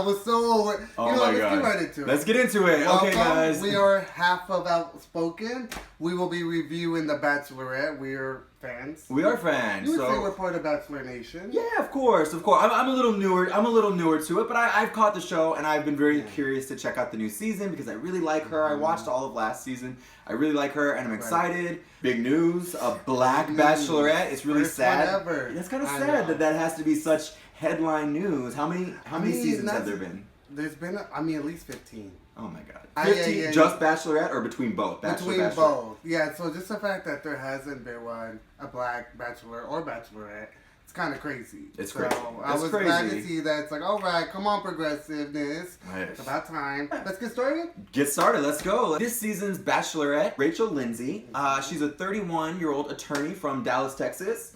was so over. Oh my God. Let's get right into it. Let's get into it. Welcome. Okay, guys. We are half of Outspoken. We will be reviewing The Bachelorette. We are fans. We are fans. You would say we're part of Bachelor Nation. Yeah, of course. I'm a little newer. I'm a little newer to it, but I've caught the show and I've been very curious to check out the new season because I really like her. I watched all of last season. I really like her and I'm excited. Big news, a black Bachelorette. It's really sad. It's kind of sad that has to be such headline news. How many seasons have there been? There's been, at least 15. Oh my God. 15 just Bachelorette or between both? Between both. Yeah, so just the fact that there hasn't been a black Bachelor or Bachelorette, it's kind of crazy. It's crazy. I was glad to see that. It's like, all right, come on, progressiveness. Right. It's about time. Let's get started. Get started. Let's go. This season's Bachelorette, Rachel Lindsay. She's a 31-year-old attorney from Dallas, Texas.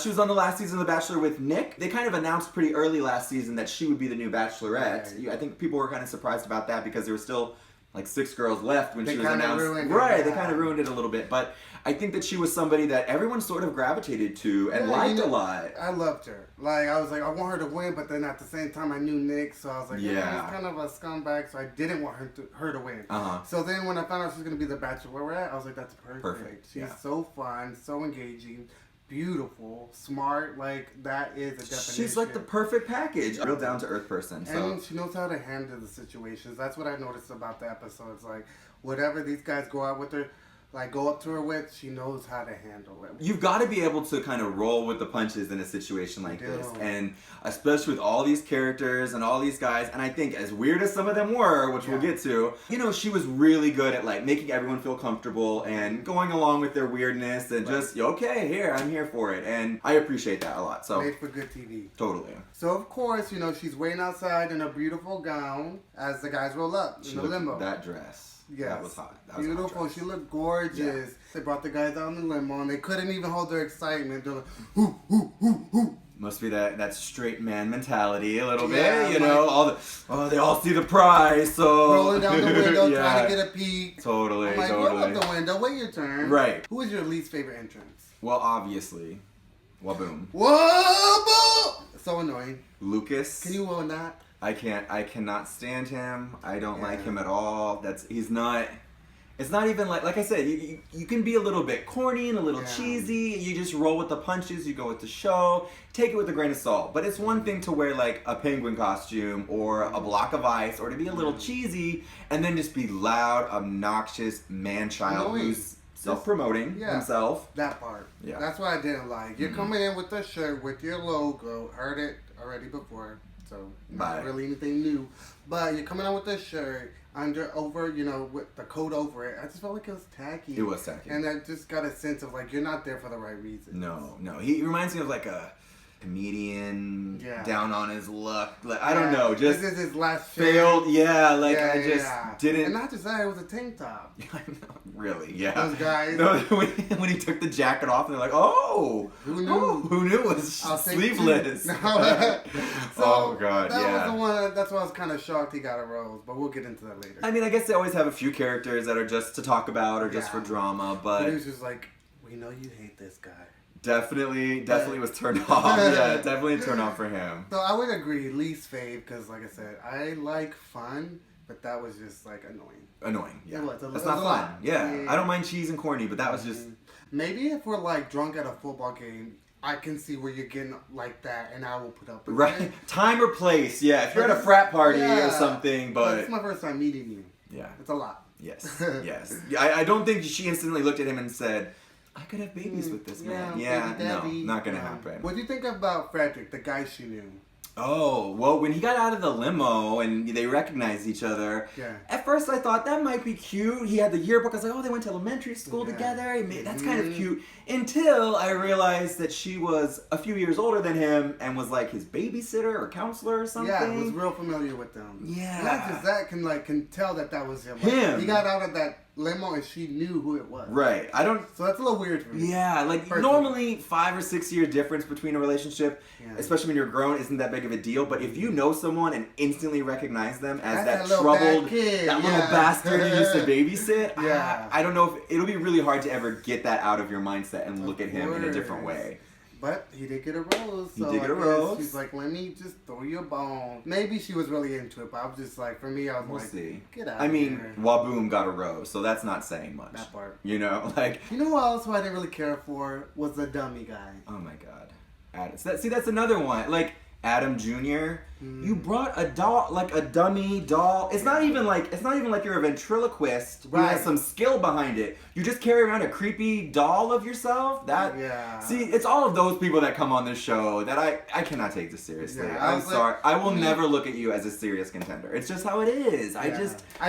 She was on the last season of The Bachelor with Nick. They kind of announced pretty early last season that she would be the new Bachelorette. Right. I think people were kind of surprised about that because there were still like 6 girls left when she was announced. Right, they kind of ruined it a little bit. But I think that she was somebody that everyone sort of gravitated to and liked a lot. I loved her. Like, I was like, I want her to win, but then at the same time, I knew Nick, so I was like, he's kind of a scumbag, so I didn't want her to win. So then when I found out she was going to be the Bachelorette, I was like, that's perfect. She's so fun, so engaging. Beautiful, smart, like that is a definition. She's like the perfect package. Real down to earth person. So. And she knows how to handle the situations. That's what I noticed about the episodes. Like whatever these guys go out with her, like go up to her with, she knows how to handle it. You've got to be able to kind of roll with the punches in a situation like this. And especially with all these characters and all these guys, and I think as weird as some of them were, which we'll get to, she was really good at like making everyone feel comfortable and going along with their weirdness and just, okay, here, I'm here for it. And I appreciate that a lot. So made for good TV. Totally. So of course, she's waiting outside in a beautiful gown as the guys roll up in the limo. That dress. Yes. That was hot. That was beautiful. She looked gorgeous. Yeah. They brought the guys out in the limo and they couldn't even hold their excitement. They're like, hoo, hoo, hoo, hoo. Must be that straight man mentality a little bit, they all see the prize, so rolling down the window trying to get a peek. Totally, I'm like, roll up the window, wait your turn. Right. Who was your least favorite entrance? Well, obviously, Whaboom. Whaboom! So annoying. Lucas. Can you will not? I cannot stand him. I don't like him at all. He's not. It's not even like I said, you can be a little bit corny and a little cheesy. You just roll with the punches, you go with the show, take it with a grain of salt. But it's one thing to wear like a penguin costume or a block of ice or to be a little cheesy and then just be loud, obnoxious man-child who's self-promoting himself. That part. Yeah. That's what I didn't like. You're coming in with the shirt with your logo. Heard it already before. So not really anything new. But you're coming out with the shirt over, with the coat over it. I just felt like it was tacky. It was tacky. And I just got a sense of like you're not there for the right reasons. No. He reminds me of like a comedian down on his luck. Like I don't know, just this is his last failed. I just didn't. And not just that, it was a tank top. Really? Yeah. Those guys. No, when he took the jacket off, and they're like, "Oh, who knew? Who knew it was sleeveless?" Oh God, that was the one. That's why I was kind of shocked he got a rose. But we'll get into that later. I mean, I guess they always have a few characters that are just to talk about or just for drama, but he was just like, "We know you hate this guy." Definitely was turned off. Yeah, definitely a turn off for him. So I would agree, least fave, because like I said, I like fun, but that was just like annoying. Yeah. That's not fun. Yeah. I don't mind cheese and corny, but that was just... Maybe if we're like drunk at a football game, I can see where you're getting like that, and I will put up with it. Time or place, yeah. If you're at a frat party or something, but... It's my first time meeting you. Yeah. It's a lot. Yes. I don't think she instantly looked at him and said... I could have babies with this man. Yeah, no, not gonna happen. What do you think about Frederick, the guy she knew? Oh, well, when he got out of the limo and they recognized each other, at first I thought that might be cute. He had the yearbook. I was like, oh, they went to elementary school together. That's kind of cute. Until I realized that she was a few years older than him and was like his babysitter or counselor or something. Yeah, was real familiar with them. Yeah. Not just that, can tell that was him. Like, he got out of that limo and she knew who it was. Right. So that's a little weird for me. Yeah, like normally 5 or 6 year difference between a relationship, especially when you're grown, isn't that big of a deal. But if you know someone and instantly recognize them as that troubled, that little bastard who used to babysit, I don't know if it'll be really hard to ever get that out of your mindset and look at him in a different way. But he did get a rose. He did get a rose. She's like, let me just throw you a bone. Maybe she was really into it, but I was just like, for me, I was we'll like, see. Get out I of mean, here. Whaboom got a rose, so that's not saying much. That part. You know, like. You know what else who I didn't really care for was the dummy guy. Oh my God, Adam. See, that's another one. Like Adam Jr. You brought a doll, like a dummy doll. It's not even like you're a ventriloquist who has some skill behind it. You just carry around a creepy doll of yourself. See, it's all of those people that come on this show that I cannot take this seriously. Yeah, I'm sorry. I will never look at you as a serious contender. It's just how it is. I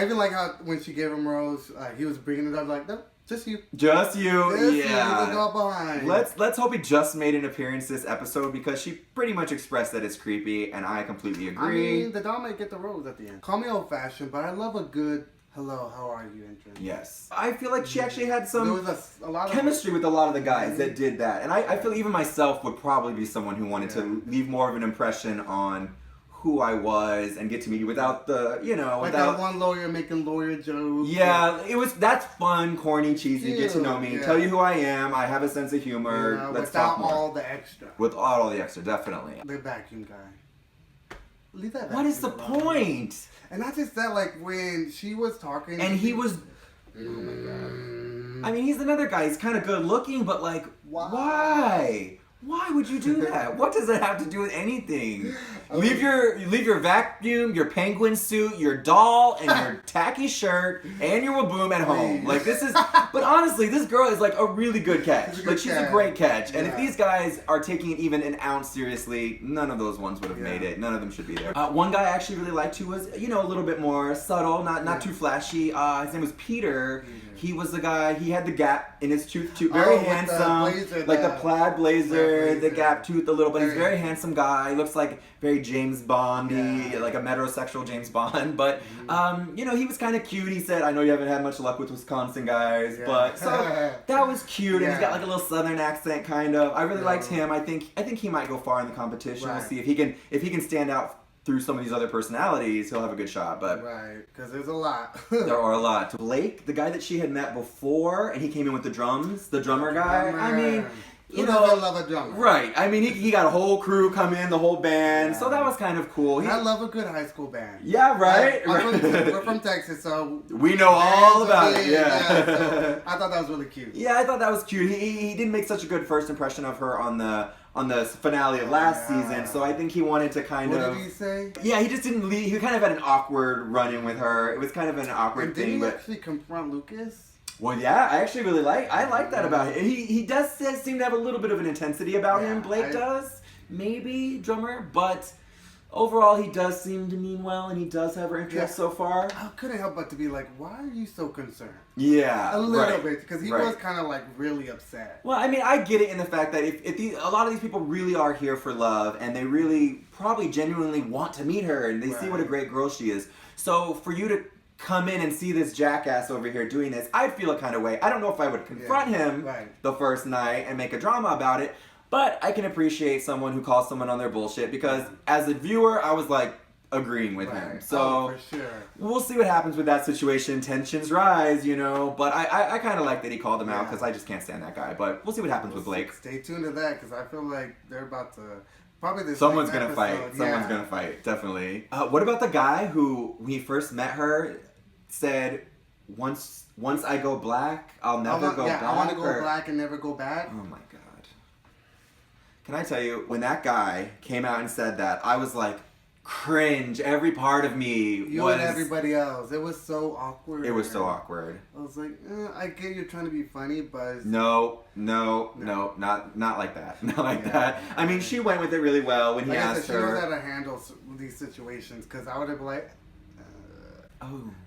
even like how when she gave him rose, he was bringing it up like, nope. Just you. Just you. Yeah. You, go behind. Let's hope he just made an appearance this episode because she pretty much expressed that it's creepy, and I completely agree. I mean, the doll might get the rose at the end. Call me old-fashioned, but I love a good hello, how are you entrance. Yes. I feel like she actually had some there was a lot of chemistry with a lot of the guys that did that, and I feel even myself would probably be someone who wanted to leave more of an impression on who I was and get to meet you without the, like that one lawyer making lawyer jokes. Yeah, that's fun, corny, cheesy, get to know me, tell you who I am, I have a sense of humor, let's talk more. Without all the extra. Without all the extra, definitely. The vacuum guy. Leave that vacuum What is the point? And not just that, like when she was talking. And he was... Oh my God. I mean, he's another guy, he's kind of good looking, but like, why? Why would you do that? What does that have to do with anything? Leave your vacuum, your penguin suit, your doll, and your tacky shirt, and your Whaboom at home. Like this is, but honestly, this girl is like a really good catch. She's a great catch. And if these guys are taking it even an ounce seriously, none of those ones would have made it. None of them should be there. One guy I actually really liked who was, a little bit more subtle, not too flashy. His name was Peter. He was the guy, he had the gap in his tooth, very handsome, like the plaid blazer, the gap tooth a little, but he's a very handsome guy. He looks like very James Bondy, like a metrosexual James Bond, but, he was kind of cute. He said, I know you haven't had much luck with Wisconsin guys, but, so, that was cute, and he's got like a little southern accent, kind of. I really liked him. I think he might go far in the competition. We'll see if he can stand out through some of these other personalities, he'll have a good shot, but... Right, because there's a lot. There are a lot. Blake, the guy that she had met before, and he came in with the drums, the drummer guy, I mean... Who doesn't love a drummer? Right, I mean, he got a whole crew come in, the whole band, so that was kind of cool. I love a good high school band. Yeah, right? We're from Texas, so... We know all about it, so I thought that was really cute. Yeah, I thought that was cute. He didn't make such a good first impression of her on the finale of last season, so I think he wanted to kind of... What did he say? Yeah, he just didn't leave. He kind of had an awkward run-in with her. It was kind of an awkward thing, but... Did he actually confront Lucas? Well, yeah, I actually really like that about him. He does seem to have a little bit of an intensity about him. Blake does, maybe, drummer, but overall he does seem to mean well, and he does have her interest so far. I couldn't help but to be like, why are you so concerned? Yeah, a little bit, because he was kind of like really upset. Well, I mean, I get it in the fact that if a lot of these people really are here for love, and they really probably genuinely want to meet her, and they see what a great girl she is. So for you to come in and see this jackass over here doing this, I'd feel a kind of way. I don't know if I would confront him the first night and make a drama about it, but I can appreciate someone who calls someone on their bullshit, because as a viewer, I was like agreeing with him. So for sure. We'll see what happens with that situation. Tensions rise, but I kind of like that he called him out, because I just can't stand that guy. But we'll see what happens with Blake. Stay tuned to that, because I feel like they're about to... Someone's gonna fight. Someone's gonna fight, definitely. What about the guy who, when he first met her, said, once I go black, I'll never go back? I want to go black and never go back. Oh my God. Can I tell you, when that guy came out and said that, I was like, cringe. Every part of me You and everybody else. It was so awkward. It was so awkward. I was like, I get you're trying to be funny, but... No, not like that. Not like that. I mean, she went with it really well when he asked her. She knows how to handle these situations, because I would have been like,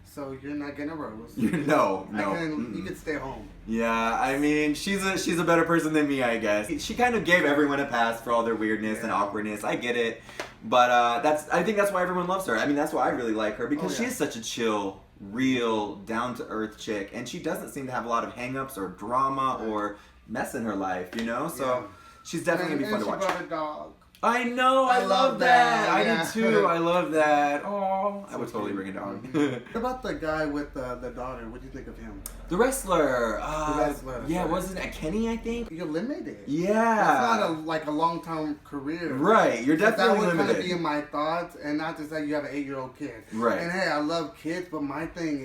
so you're not getting a rose. No. You can stay home. Yeah, I mean, she's a better person than me, I guess. She kind of gave everyone a pass for all their weirdness and awkwardness. I get it. But I think that's why everyone loves her. I mean, that's why I really like her, because she is such a chill, real, down-to-earth chick, and she doesn't seem to have a lot of hang-ups or drama or mess in her life, So she's definitely going to be fun to watch. And she brought a dog. I know, I love that. I did too. I love that. Oh, I would totally bring a dog. What about the guy with the daughter? What do you think of him? The wrestler. The wrestler. Yeah, wasn't it Kenny, I think? You're limited. Yeah. That's not a long-term career. Right, you're definitely limited. That would kind of be in my thoughts, and not just that you have an 8-year-old kid. Right. And hey, I love kids, but my thing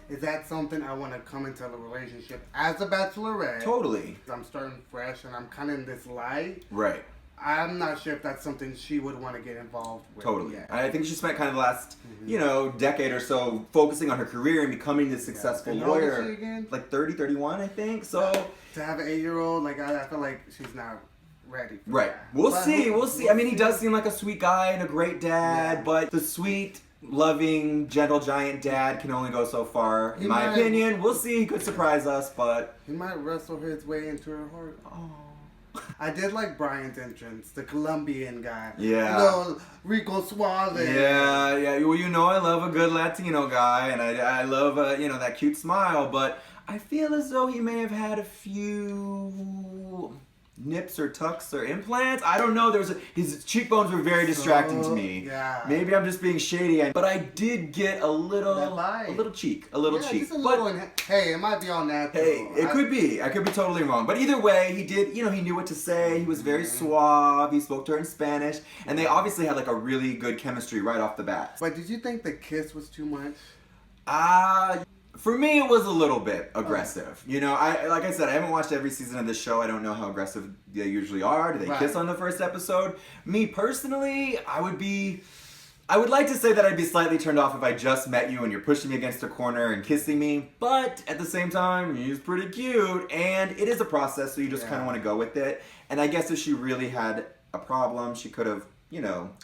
is that something I want to come into a relationship as a bachelorette? Totally. I'm starting fresh, and I'm kind of in this light. Right. I'm not sure if that's something she would want to get involved with. Totally. Yet. I think she spent kind of the last, decade or so focusing on her career and becoming this successful lawyer. How old is she again? Like 30, 31, I think. So to have an 8-year-old, like I feel like she's not ready for right. that. We'll see. I mean, he does seem like a sweet guy and a great dad, but the sweet, loving, gentle giant dad can only go so far, in my opinion. We'll see. He could surprise us, but he might wrestle his way into her heart. Oh. I did like Brian's entrance, the Colombian guy. Yeah. Rico Suave. Yeah. Well, I love a good Latino guy, and I love, that cute smile, but I feel as though he may have had a few nips or tucks or implants. I don't know. His cheekbones were very distracting to me. Yeah. Maybe I'm just being shady, but I did get a little cheek. Just a little. Hey, it might be all natural. Hey, it could be. I could be totally wrong. But either way, he did. He knew what to say. He was very suave. He spoke to her in Spanish, and they obviously had like a really good chemistry right off the bat. But did you think the kiss was too much? For me, it was a little bit aggressive. Like I said, I haven't watched every season of this show. I don't know how aggressive they usually are. Do they kiss on the first episode? Me personally, I would like to say that I'd be slightly turned off if I just met you and you're pushing me against a corner and kissing me. But at the same time, he's pretty cute, and it is a process, so you just kind of want to go with it. And I guess if she really had a problem, she could have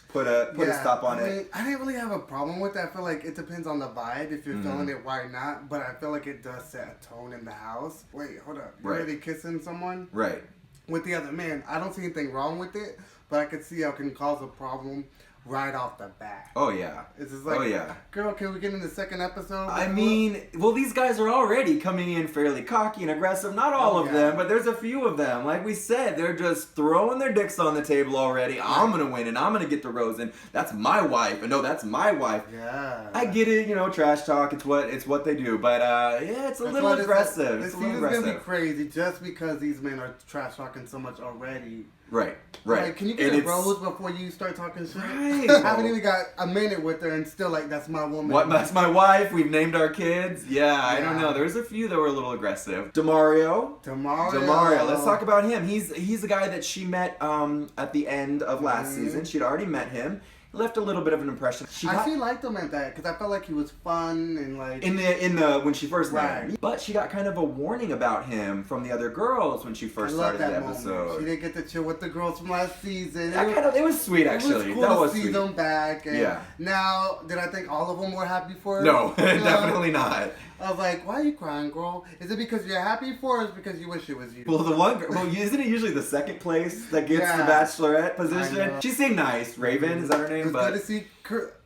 put a stop on it. I didn't really have a problem with that. I feel like it depends on the vibe. If you're feeling it, why not? But I feel like it does set a tone in the house. Wait, hold up. You're already kissing someone? Right. With the other man. I don't see anything wrong with it, but I could see how it can cause a problem right off the bat. Oh, yeah. It's just like, girl, can we get in the second episode? I mean, well, these guys are already coming in fairly cocky and aggressive. Not all of them, but there's a few of them. Like we said, they're just throwing their dicks on the table already. I'm going to win and I'm going to get the rose and that's my wife. And no, that's my wife. Yeah. I get it, trash talk. It's what they do. But, it's a little aggressive. This season's going to be crazy just because these men are trash talking so much already. Right. Like, can you get a rose before you start talking shit? Right. I haven't even got a minute with her and still like, that's my woman. What? That's my wife. We've named our kids. Yeah, I don't know. There's a few that were a little aggressive. Demario. Let's talk about him. He's the guy that she met at the end of last season. She'd already met him. Left a little bit of an impression. I actually liked him at that because I felt like he was fun and like in the when she first met him. But she got kind of a warning about him from the other girls when she first started the episode. Moment. She didn't get to chill with the girls from last season. It was sweet actually. It was cool to see them back. And now, did I think all of them were happy for her? No, definitely not. I was like, why are you crying, girl? Is it because you're happy for her or is it because you wish it was you? Well, the one girl, isn't it usually the second place that gets the Bachelorette position? She seemed nice. Raven, is that her name? It was good to see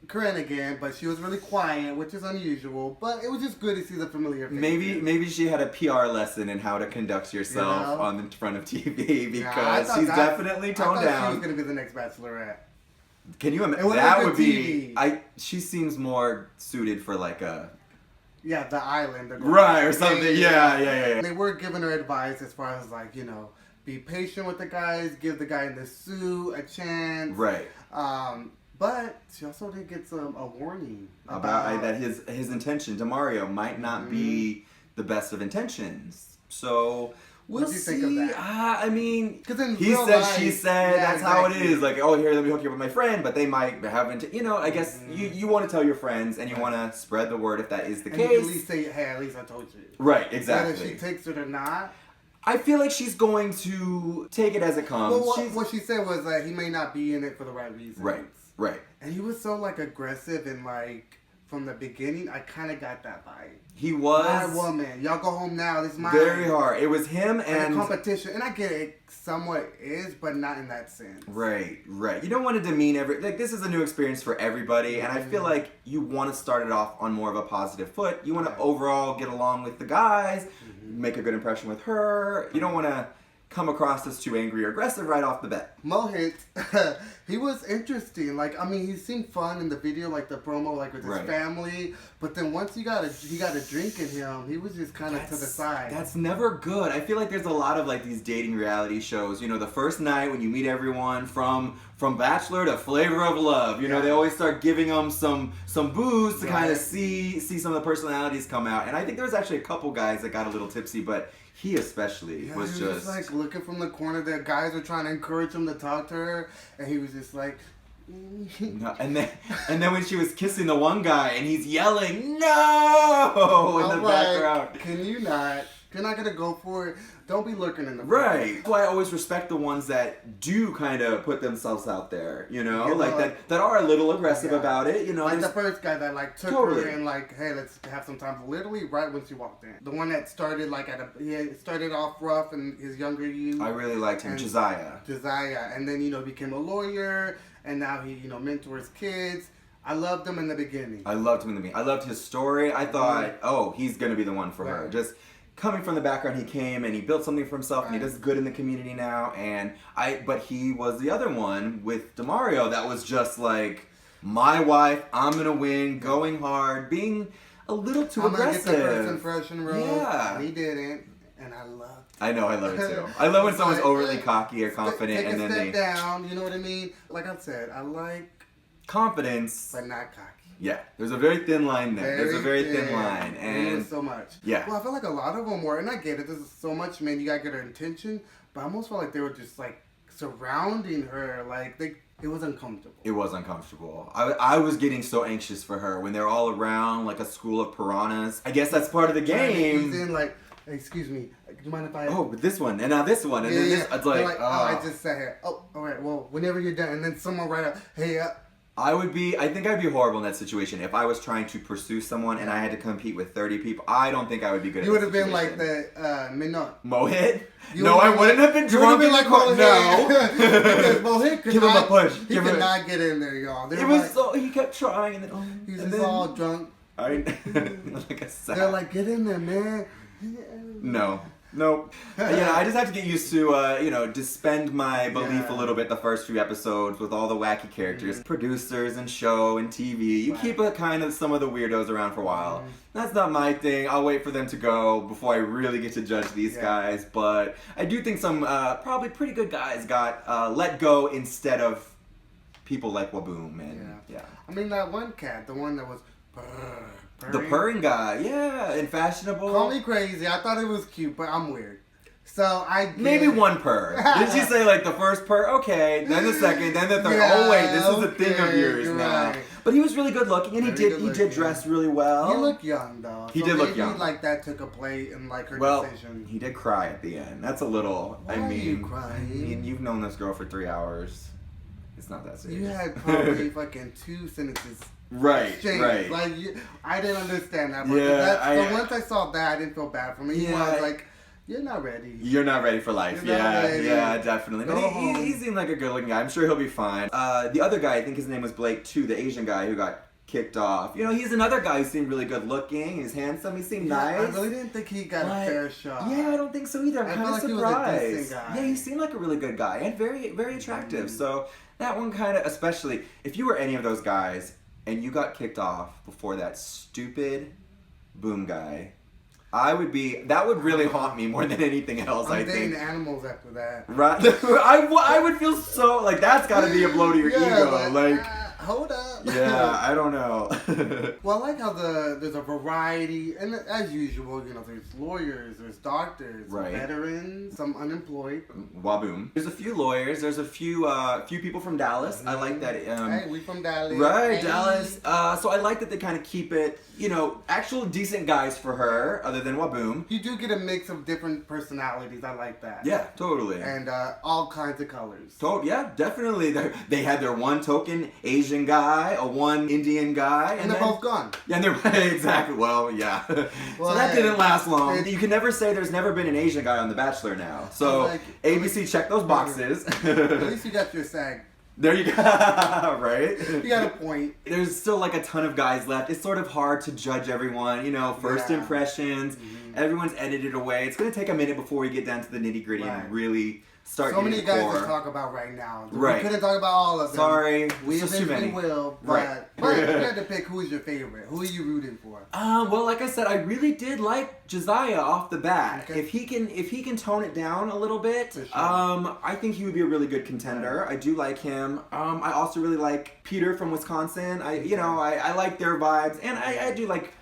Corinne again, but she was really quiet, which is unusual. But it was just good to see the familiar faces. Maybe she had a PR lesson in how to conduct yourself on the front of TV because she's definitely toned down. She was going to be the next Bachelorette. Can you imagine? That would be... She seems more suited for like a... Yeah, the island. Right, or something. Yeah. They were giving her advice as far as like, be patient with the guys, give the guy in the suit a chance. Right. But she also did get a warning about that his intention, Demario, might not be the best of intentions. So... We'll see. Think of that? I mean, he said, she said. That's how it is. Like, oh, here, let me hook you up with my friend. But they might have, I guess you want to tell your friends and you want to spread the word if that is the case. You at least say, hey, at least I told you. Right, exactly. Whether she takes it or not. I feel like she's going to take it as it comes. Well, what she said was that he may not be in it for the right reasons. Right. And he was so like aggressive and like from the beginning. I kind of got that vibe. He was my woman. Y'all go home now. This is mine. Very hard. It was him and competition. And I get it, somewhat is, but not in that sense. Right. You don't want to demean this is a new experience for everybody, and I feel like you want to start it off on more of a positive foot. You want to overall get along with the guys, make a good impression with her. You don't want to come across as too angry or aggressive right off the bat. Mohit, he was interesting. Like, I mean, he seemed fun in the video, like the promo, like with his family. But then once he got a drink in him, he was just kind of to the side. That's never good. I feel like there's a lot of like these dating reality shows. You know, the first night when you meet everyone from Bachelor to Flavor of Love. You know, they always start giving them some booze to kind of see some of the personalities come out. And I think there was actually a couple guys that got a little tipsy, but he especially was he just like looking from the corner. The guys were trying to encourage him to talk to her, and he was just like. No, and then when she was kissing the one guy, and he's yelling "No" in the background. Can you not? If you're not gonna go for it, don't be lurking in the right. That's why I always respect the ones that do kind of put themselves out there. You know, like that are a little aggressive about it. You know, like the first guy that like took her and like, hey, let's have some time. Literally, right when she walked in, the one that started like he started off rough and his younger you. I really liked him, Josiah, and then became a lawyer, and now he mentors kids. I loved him in the beginning. I loved his story. I thought, oh, he's gonna be the one for her. Just coming from the background, he came and he built something for himself, and he does good in the community now. But he was the other one with DeMario that was just like, my wife, I'm gonna win, going hard, being a little too aggressive. I'm gonna get the first impression role. Yeah, he didn't, and I loved it. I know, I love it too. I love when someone's overly cocky or confident, and then they take a step down. You know what I mean? Like I said, I like confidence, but not cocky. Yeah, there's a very thin line there. There's a very thin line, and so much. Yeah. Well, I feel like a lot of them were, and I get it. There's so much men. You gotta get their intention, but I almost felt like they were just like surrounding her. Like it was uncomfortable. It was uncomfortable. I was getting so anxious for her when they're all around like a school of piranhas. I guess that's part of the game. He's in like, excuse me, do you mind if I? Oh, but this one, and now this one, and then this. It's like, oh, I just sat here. Oh, all right. Well, whenever you're done, and then someone right up, hey. I think I'd be horrible in that situation if I was trying to pursue someone and I had to compete with 30 people. I don't think I would be good at that. You would have been like the Mohit? No, I wouldn't have been drunk. Like no. Because Mohit could give him a push. He could not get in there, y'all. It was so, he kept trying and then, he's just all drunk. Like a sack. They're like, get in there, man. No. Nope. Yeah, I just have to get used to, suspend my belief a little bit the first few episodes with all the wacky characters, producers and show and TV. You keep kind of some of the weirdos around for a while. That's not my thing. I'll wait for them to go before I really get to judge these guys. But I do think some probably pretty good guys got let go instead of people like Whaboom. And, I mean, that one cat, the one that was... The purring guy, and fashionable. Call me crazy. I thought it was cute, but I'm weird. So maybe one purr. Did she say like the first purr? Okay, then the second, then the third. Oh wait, this is a thing of yours now. Right. But he was really good looking, and he did dress really well. He looked young though. He did look young. Like that took a play in like her decision. He did cry at the end. That's a little. Why are you crying? I mean, you've known this girl for 3 hours. It's not that serious. You had probably fucking 2 sentences. Right. Like, I didn't understand that. So once I saw that, I didn't feel bad for me. I was like, you're not ready. You're not ready for life. Yeah, definitely. But he seemed like a good-looking guy. I'm sure he'll be fine. The other guy, I think his name was Blake too, the Asian guy who got kicked off. He's another guy who seemed really good-looking. He's handsome. He seemed nice. I really didn't think he got a fair shot. Yeah, I don't think so either. I'm kind of surprised. He was a decent guy. Yeah, he seemed like a really good guy and very, very attractive. So that one kind of, especially if you were any of those guys and you got kicked off before that stupid Boom guy, that would really haunt me more than anything else. I'm dating animals after that. Right? I would feel so, like, that's got to be a blow to your ego. Hold up. Yeah, I don't know. Well, I like how there's a variety, and as usual, there's lawyers, there's doctors, veterans, some unemployed. Whaboom. There's a few lawyers. There's a few people from Dallas. I like that. Hey, we from Dallas. Right, hey. Dallas. So I like that they kind of keep it, actual decent guys for her, other than Whaboom. You do get a mix of different personalities. I like that. Yeah, totally. And all kinds of colors. Yeah, definitely. They had their one token Asian guy, one Indian guy, and they're both gone. Yeah, and they're exactly. Well, yeah. So that didn't last long. You can never say there's never been an Asian guy on The Bachelor now. So ABC, check those boxes. At least you got your SAG. There you go. Right? You got a point. There's still like a ton of guys left. It's sort of hard to judge everyone, first impressions. Everyone's edited away. It's going to take a minute before we get down to the nitty gritty and really start so getting many guys to talk about right now. Right. We couldn't talk about all of them. Sorry. We eventually will. But you had to pick who's your favorite. Who are you rooting for? Well, like I said, I really did like Josiah off the bat. Okay. If he can tone it down a little bit, For sure. I think he would be a really good contender. I do like him. I also really like Peter from Wisconsin. I like their vibes, and I do like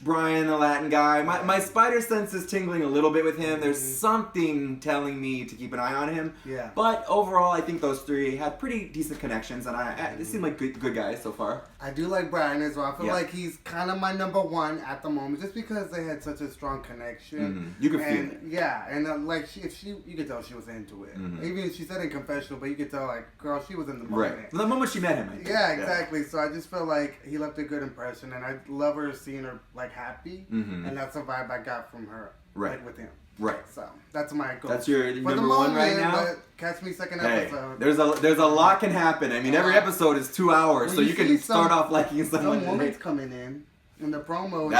Brian, the Latin guy. My spider sense is tingling a little bit with him. There's something telling me to keep an eye on him. Yeah. But overall, I think those three had pretty decent connections, and they seem like good guys so far. I do like Brian as well. I feel like he's kind of my number one at the moment, just because they had such a strong connection. You could feel it. Yeah, and you could tell she was into it. Even she said in confessional, but you could tell, like, girl, she was in the moment. Right. The moment she met him. I think. Yeah, exactly. So I just feel like he left a good impression, and I love her seeing her like happy, and that's the vibe I got from her, like with him. Right. So that's my goal. That's your number one right now. But catch me second episode. There's a lot can happen. I mean, every episode is 2 hours, so you can start off liking someone. Some woman's coming in the promo.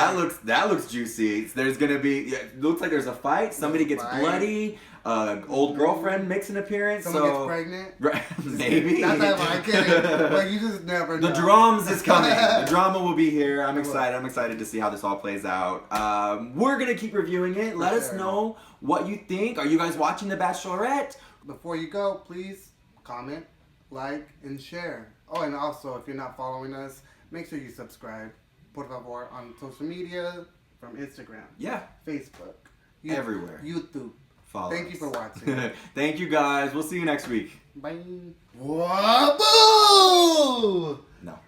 That looks juicy. There's gonna be. It looks like there's a fight. Somebody gets bloody. Old girlfriend makes an appearance. Someone gets pregnant. Right, maybe. Not that I'm kidding. Like, you just never know. The drums is coming. The drama will be here. I'm excited. I'm excited to see how this all plays out. We're gonna keep reviewing it. Let us know what you think. Are you guys watching The Bachelorette? Before you go, please comment, like, and share. Oh, and also, if you're not following us, make sure you subscribe. Por favor, on social media, from Instagram. Yeah. Facebook. Everywhere. YouTube. Follow Thank you for watching. Thank you guys. We'll see you next week. Bye. Whaboom! No.